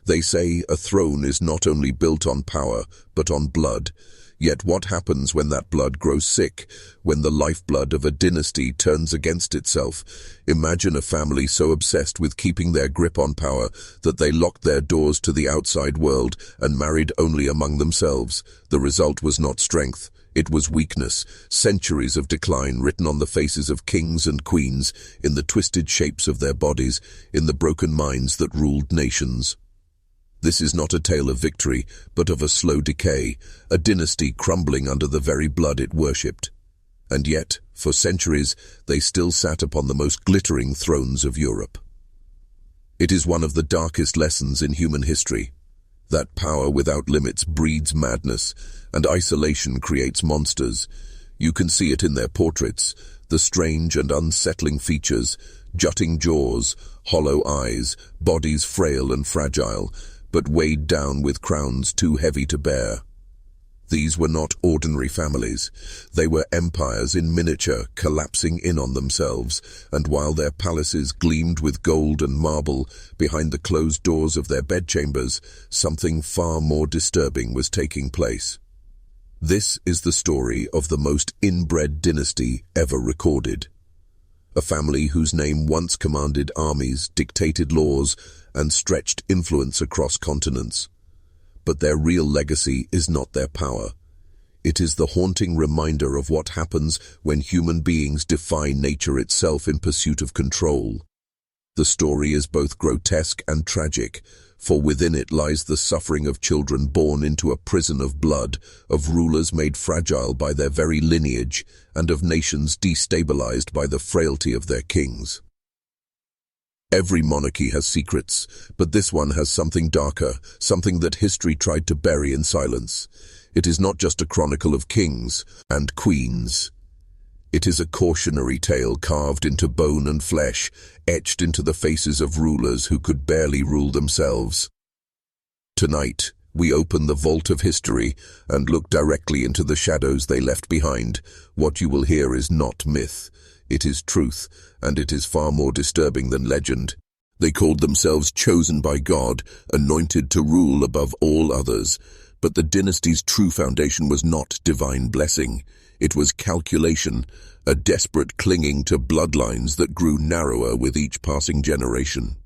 They say a throne is not only built on power, but on blood. Yet what happens when that blood grows sick, when the lifeblood of a dynasty turns against itself? Imagine a family so obsessed with keeping their grip on power that they locked their doors to the outside world and married only among themselves. The result was not strength, it was weakness, centuries of decline written on the faces of kings and queens, in the twisted shapes of their bodies, in the broken minds that ruled nations. This is not a tale of victory, but of a slow decay, a dynasty crumbling under the very blood it worshipped. And yet, for centuries, they still sat upon the most glittering thrones of Europe. It is one of the darkest lessons in human history, that power without limits breeds madness, and isolation creates monsters. You can see it in their portraits, the strange and unsettling features, jutting jaws, hollow eyes, bodies frail and fragile, but weighed down with crowns too heavy to bear. These were not ordinary families. They were empires in miniature, collapsing in on themselves, and while their palaces gleamed with gold and marble, behind the closed doors of their bedchambers, something far more disturbing was taking place. This is the story of the most inbred dynasty ever recorded. A family whose name once commanded armies, dictated laws, and stretched influence across continents. But their real legacy is not their power. It is the haunting reminder of what happens when human beings defy nature itself in pursuit of control. The story is both grotesque and tragic, for within it lies the suffering of children born into a prison of blood, of rulers made fragile by their very lineage, and of nations destabilized by the frailty of their kings. Every monarchy has secrets, but this one has something darker, something that history tried to bury in silence. It is not just a chronicle of kings and queens. It is a cautionary tale carved into bone and flesh, etched into the faces of rulers who could barely rule themselves. Tonight, we open the vault of history and look directly into the shadows they left behind. What you will hear is not myth. It is truth, and it is far more disturbing than legend. They called themselves chosen by God, anointed to rule above all others. But the dynasty's true foundation was not divine blessing. It was calculation, a desperate clinging to bloodlines that grew narrower with each passing generation.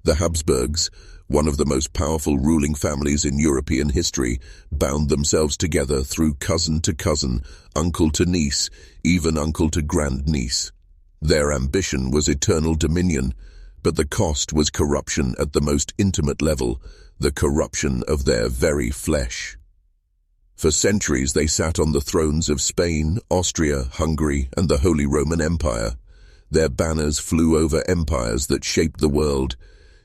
The Habsburgs, one of the most powerful ruling families in European history, bound themselves together through cousin to cousin, uncle to niece, even uncle to grandniece. Their ambition was eternal dominion, but the cost was corruption at the most intimate level, the corruption of their very flesh. For centuries they sat on the thrones of Spain, Austria, Hungary, and the Holy Roman Empire. Their banners flew over empires that shaped the world.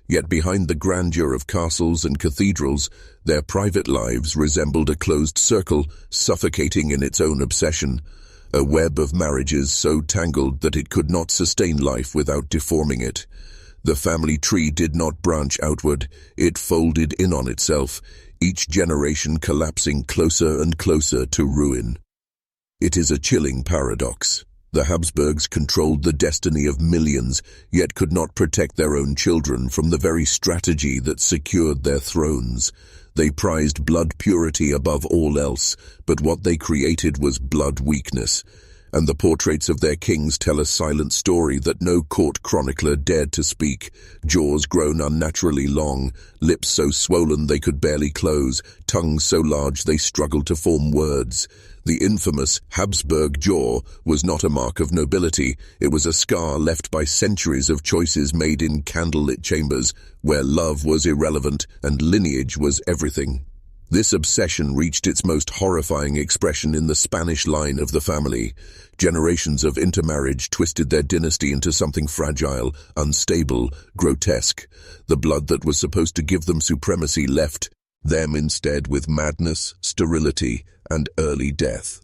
Yet behind the grandeur of castles and cathedrals, their private lives resembled a closed circle, suffocating in its own obsession, a web of marriages so tangled that it could not sustain life without deforming it. The family tree did not branch outward, it folded in on itself, each generation collapsing closer and closer to ruin. It is a chilling paradox. The Habsburgs controlled the destiny of millions, yet could not protect their own children from the very strategy that secured their thrones. They prized blood purity above all else, but what they created was blood weakness. And the portraits of their kings tell a silent story that no court chronicler dared to speak. Jaws grown unnaturally long, lips so swollen they could barely close, tongues so large they struggled to form words. The infamous Habsburg jaw was not a mark of nobility, it was a scar left by centuries of choices made in candlelit chambers, where love was irrelevant and lineage was everything. This obsession reached its most horrifying expression in the Spanish line of the family. Generations of intermarriage twisted their dynasty into something fragile, unstable, grotesque. The blood that was supposed to give them supremacy left them instead with madness, sterility, and early death.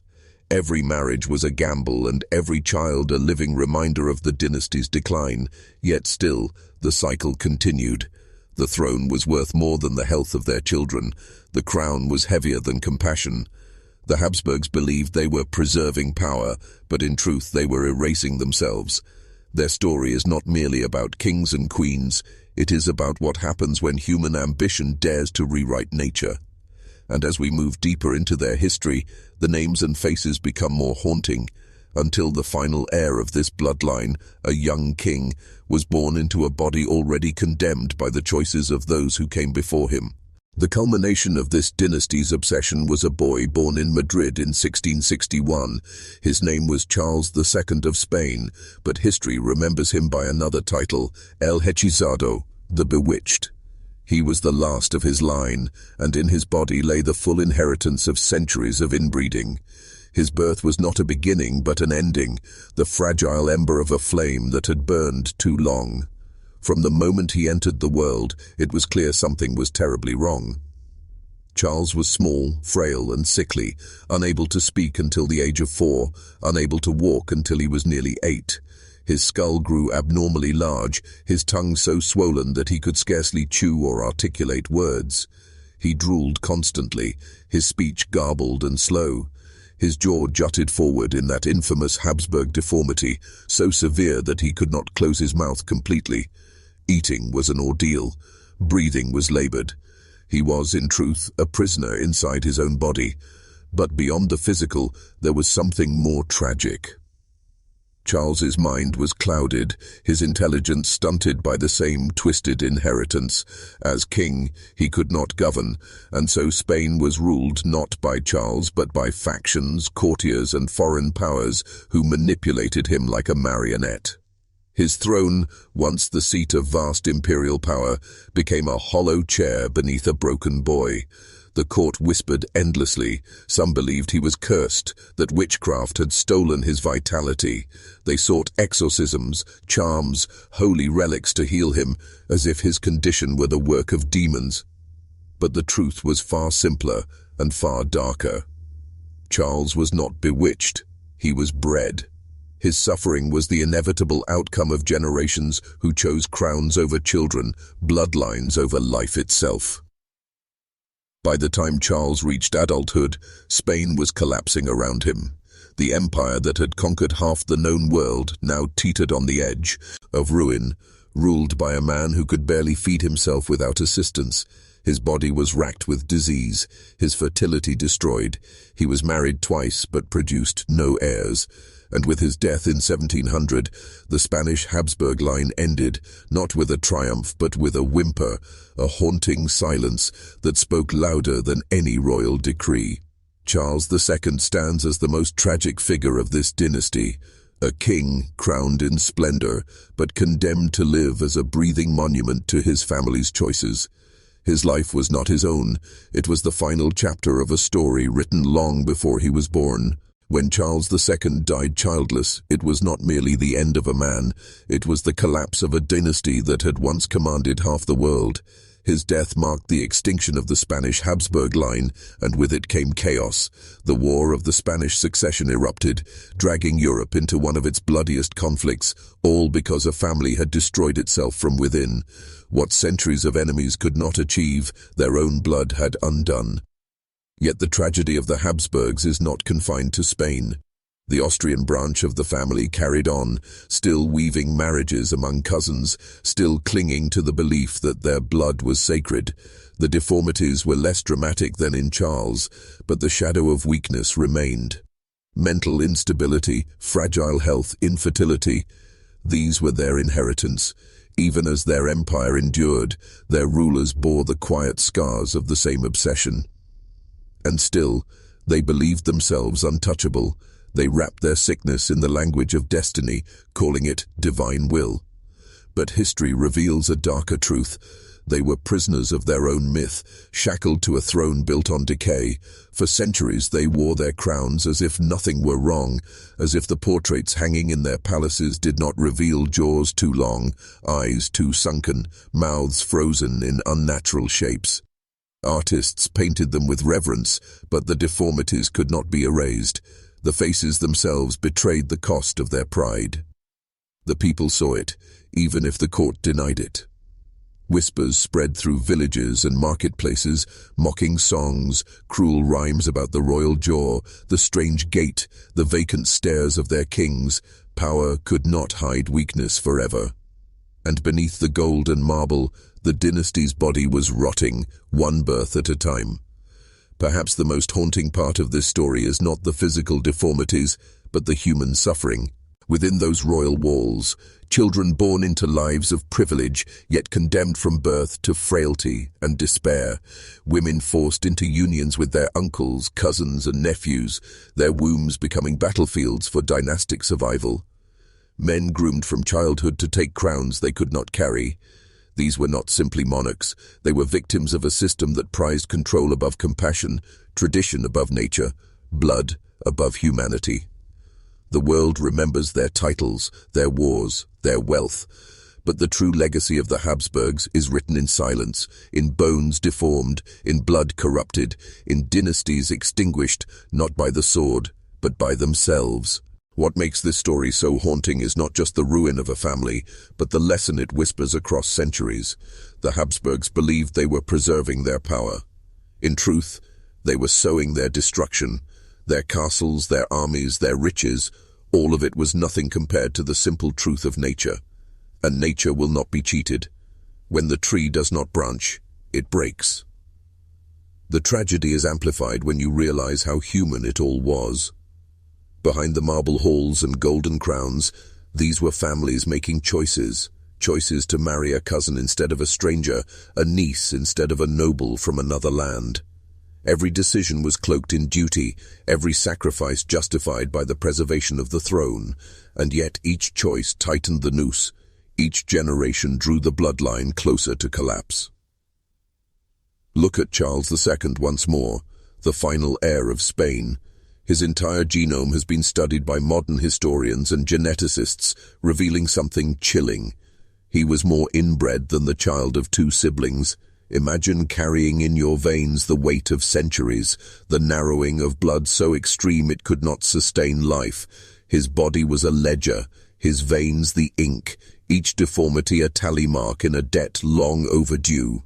Every marriage was a gamble and every child a living reminder of the dynasty's decline, yet still the cycle continued. The throne was worth more than the health of their children. The crown was heavier than compassion. The Habsburgs believed they were preserving power, but in truth they were erasing themselves. Their story is not merely about kings and queens, It is about what happens when human ambition dares to rewrite nature. And as we move deeper into their history, the names and faces become more haunting, until the final heir of this bloodline, a young king, was born into a body already condemned by the choices of those who came before him. The culmination of this dynasty's obsession was a boy born in Madrid in 1661. His name was Charles II of Spain, but history remembers him by another title, El Hechizado, the Bewitched. He was the last of his line, and in his body lay the full inheritance of centuries of inbreeding. His birth was not a beginning but an ending, the fragile ember of a flame that had burned too long. From the moment he entered the world, it was clear something was terribly wrong. Charles was small, frail, and sickly, unable to speak until the age of 4, unable to walk until he was nearly 8. His skull grew abnormally large, his tongue so swollen that he could scarcely chew or articulate words. He drooled constantly, his speech garbled and slow. His jaw jutted forward in that infamous Habsburg deformity, so severe that he could not close his mouth completely. Eating was an ordeal. Breathing was labored. He was, in truth, a prisoner inside his own body. But beyond the physical, there was something more tragic. Charles's mind was clouded, his intelligence stunted by the same twisted inheritance. As king, he could not govern, and so Spain was ruled not by Charles but by factions, courtiers, and foreign powers who manipulated him like a marionette. His throne, once the seat of vast imperial power, became a hollow chair beneath a broken boy. The court whispered endlessly. Some believed he was cursed, that witchcraft had stolen his vitality. They sought exorcisms, charms, holy relics to heal him, as if his condition were the work of demons. But the truth was far simpler and far darker. Charles was not bewitched. He was bred. His suffering was the inevitable outcome of generations who chose crowns over children, bloodlines over life itself. By the time Charles reached adulthood, Spain was collapsing around him. The empire that had conquered half the known world now teetered on the edge of ruin, ruled by a man who could barely feed himself without assistance. His body was racked with disease, his fertility destroyed. He was married twice but produced no heirs. And with his death in 1700, the Spanish Habsburg line ended, not with a triumph but with a whimper, a haunting silence that spoke louder than any royal decree. Charles II stands as the most tragic figure of this dynasty, a king crowned in splendor, but condemned to live as a breathing monument to his family's choices. His life was not his own. It was the final chapter of a story written long before he was born. When Charles II died childless, it was not merely the end of a man, it was the collapse of a dynasty that had once commanded half the world. His death marked the extinction of the Spanish Habsburg line, and with it came chaos. The War of the Spanish Succession erupted, dragging Europe into one of its bloodiest conflicts, all because a family had destroyed itself from within. What centuries of enemies could not achieve, their own blood had undone. Yet the tragedy of the Habsburgs is not confined to Spain. The Austrian branch of the family carried on, still weaving marriages among cousins, still clinging to the belief that their blood was sacred. The deformities were less dramatic than in Charles, but the shadow of weakness remained. Mental instability, fragile health, infertility, these were their inheritance. Even as their empire endured, their rulers bore the quiet scars of the same obsession. And still, they believed themselves untouchable. They wrapped their sickness in the language of destiny, calling it divine will. But history reveals a darker truth. They were prisoners of their own myth, shackled to a throne built on decay. For centuries they wore their crowns as if nothing were wrong, as if the portraits hanging in their palaces did not reveal jaws too long, eyes too sunken, mouths frozen in unnatural shapes. Artists painted them with reverence, but the deformities could not be erased. The faces themselves betrayed the cost of their pride. The people saw it, even if the court denied it. Whispers spread through villages and marketplaces, mocking songs, cruel rhymes about the royal jaw, the strange gait, the vacant stares of their kings. Power could not hide weakness forever. and beneath the gold and marble, the dynasty's body was rotting, one birth at a time. Perhaps the most haunting part of this story is not the physical deformities, but the human suffering. Within those royal walls, children born into lives of privilege, yet condemned from birth to frailty and despair. Women forced into unions with their uncles, cousins, and nephews, their wombs becoming battlefields for dynastic survival. Men groomed from childhood to take crowns they could not carry. These were not simply monarchs, they were victims of a system that prized control above compassion, tradition above nature, blood above humanity. The world remembers their titles, their wars, their wealth, but the true legacy of the Habsburgs is written in silence, in bones deformed, in blood corrupted, in dynasties extinguished, not by the sword, but by themselves. What makes this story so haunting is not just the ruin of a family, but the lesson it whispers across centuries. The Habsburgs believed they were preserving their power. In truth, they were sowing their destruction. Their castles, their armies, their riches, all of it was nothing compared to the simple truth of nature. And nature will not be cheated. When the tree does not branch, it breaks. The tragedy is amplified when you realize how human it all was. Behind the marble halls and golden crowns, these were families making choices. Choices to marry a cousin instead of a stranger, a niece instead of a noble from another land. Every decision was cloaked in duty, every sacrifice justified by the preservation of the throne, and yet each choice tightened the noose. Each generation drew the bloodline closer to collapse. Look at Charles II once more, the final heir of Spain. His entire genome has been studied by modern historians and geneticists, revealing something chilling. He was more inbred than the child of two siblings. Imagine carrying in your veins the weight of centuries, the narrowing of blood so extreme it could not sustain life. His body was a ledger, his veins the ink, each deformity a tally mark in a debt long overdue.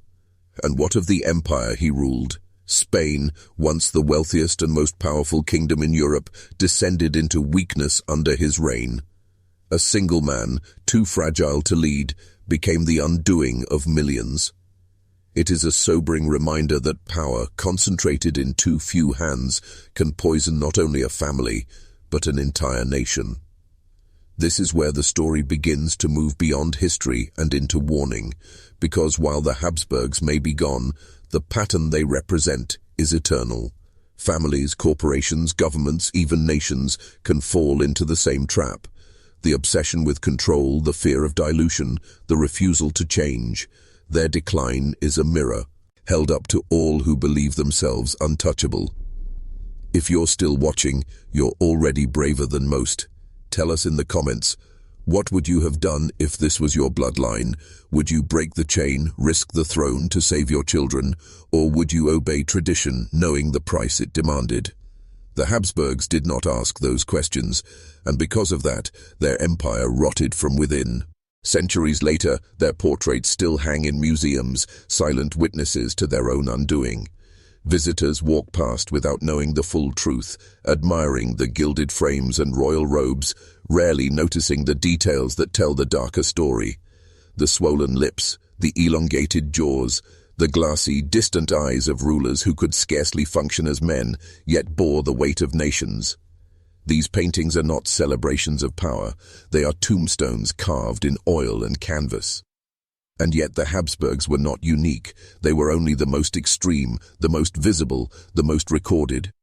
And what of the empire he ruled? Spain, once the wealthiest and most powerful kingdom in Europe, descended into weakness under his reign. A single man, too fragile to lead, became the undoing of millions. It is a sobering reminder that power, concentrated in too few hands, can poison not only a family, but an entire nation. This is where the story begins to move beyond history and into warning, because while the Habsburgs may be gone, the pattern they represent is eternal. Families, corporations, governments, even nations can fall into the same trap. The obsession with control, the fear of dilution, the refusal to change. Their decline is a mirror, held up to all who believe themselves untouchable. If you're still watching, you're already braver than most. Tell us in the comments, what would you have done if this was your bloodline? Would you break the chain, risk the throne to save your children, or would you obey tradition, knowing the price it demanded? The Habsburgs did not ask those questions, and because of that, their empire rotted from within. Centuries later, their portraits still hang in museums, silent witnesses to their own undoing. Visitors walk past without knowing the full truth, admiring the gilded frames and royal robes, rarely noticing the details that tell the darker story. The swollen lips, the elongated jaws, the glassy, distant eyes of rulers who could scarcely function as men, yet bore the weight of nations. These paintings are not celebrations of power, they are tombstones carved in oil and canvas. And yet the Habsburgs were not unique, they were only the most extreme, the most visible, the most recorded.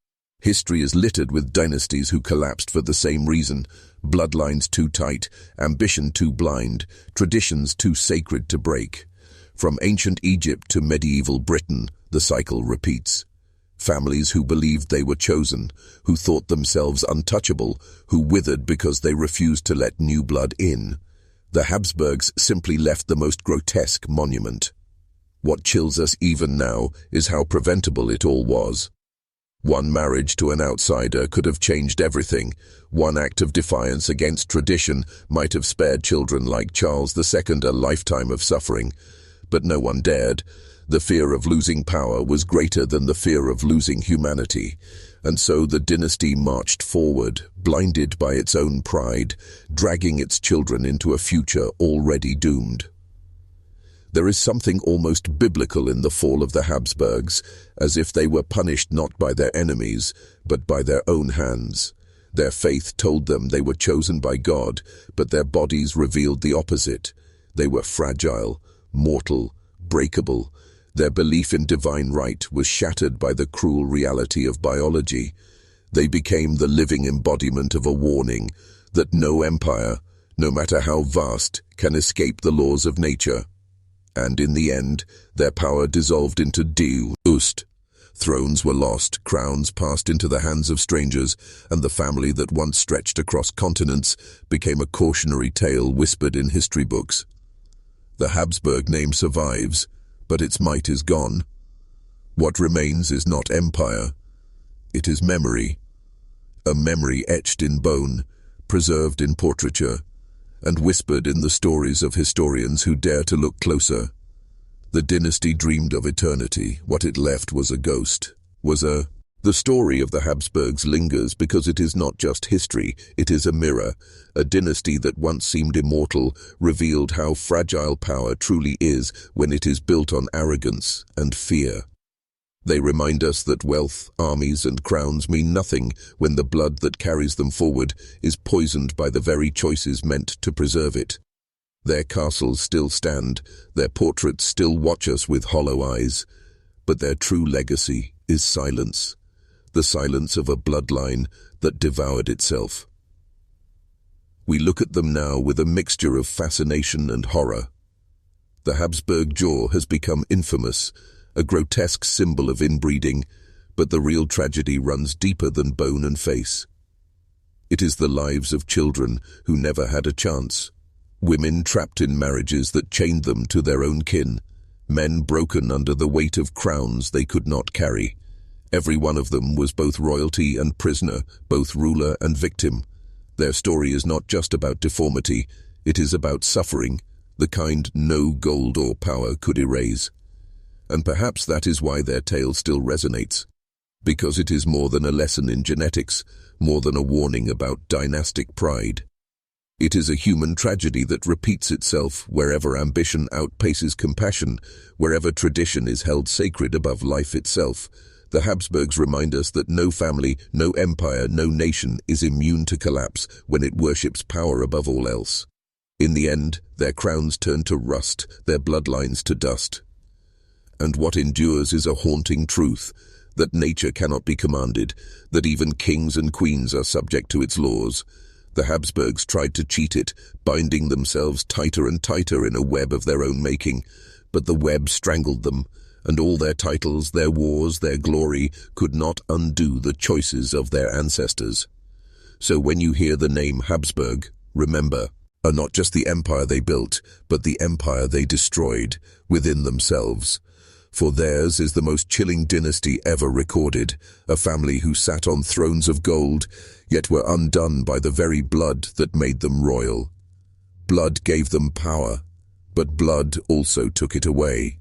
History is littered with dynasties who collapsed for the same reason: bloodlines too tight, ambition too blind, traditions too sacred to break. From ancient Egypt to medieval Britain, the cycle repeats. Families who believed they were chosen, who thought themselves untouchable, who withered because they refused to let new blood in. The Habsburgs simply left the most grotesque monument. What chills us even now is how preventable it all was. One marriage to an outsider could have changed everything. One act of defiance against tradition might have spared children like Charles II a lifetime of suffering. But no one dared. The fear of losing power was greater than the fear of losing humanity. And so the dynasty marched forward, blinded by its own pride, dragging its children into a future already doomed. There is something almost biblical in the fall of the Habsburgs, as if they were punished not by their enemies, but by their own hands. Their faith told them they were chosen by God, but their bodies revealed the opposite. They were fragile, mortal, breakable. Their belief in divine right was shattered by the cruel reality of biology. They became the living embodiment of a warning that no empire, no matter how vast, can escape the laws of nature. And in the end, their power dissolved into dust. Thrones were lost, crowns passed into the hands of strangers, and the family that once stretched across continents became a cautionary tale whispered in history books. The Habsburg name survives, but its might is gone. What remains is not empire. It is memory. A memory etched in bone, preserved in portraiture, and whispered in the stories of historians who dare to look closer. The dynasty dreamed of eternity. What it left was a ghost. The story of the Habsburgs lingers because it is not just history, it is a mirror. A dynasty that once seemed immortal revealed how fragile power truly is when it is built on arrogance and fear. They remind us that wealth, armies, and crowns mean nothing when the blood that carries them forward is poisoned by the very choices meant to preserve it. Their castles still stand, their portraits still watch us with hollow eyes, but their true legacy is silence. The silence of a bloodline that devoured itself. We look at them now with a mixture of fascination and horror. The Habsburg jaw has become infamous, a grotesque symbol of inbreeding, but the real tragedy runs deeper than bone and face. It is the lives of children who never had a chance, women trapped in marriages that chained them to their own kin, men broken under the weight of crowns they could not carry. Every one of them was both royalty and prisoner, both ruler and victim. Their story is not just about deformity, it is about suffering, the kind no gold or power could erase. And perhaps that is why their tale still resonates. Because it is more than a lesson in genetics, more than a warning about dynastic pride. It is a human tragedy that repeats itself wherever ambition outpaces compassion, wherever tradition is held sacred above life itself. The Habsburgs remind us that no family, no empire, no nation is immune to collapse when it worships power above all else. In the end, their crowns turn to rust, their bloodlines to dust. And what endures is a haunting truth, that nature cannot be commanded, that even kings and queens are subject to its laws. The Habsburgs tried to cheat it, binding themselves tighter and tighter in a web of their own making, but the web strangled them, and all their titles, their wars, their glory could not undo the choices of their ancestors. So when you hear the name Habsburg, remember, are not just the empire they built, but the empire they destroyed within themselves. For theirs is the most chilling dynasty ever recorded, a family who sat on thrones of gold, yet were undone by the very blood that made them royal. Blood gave them power, but blood also took it away.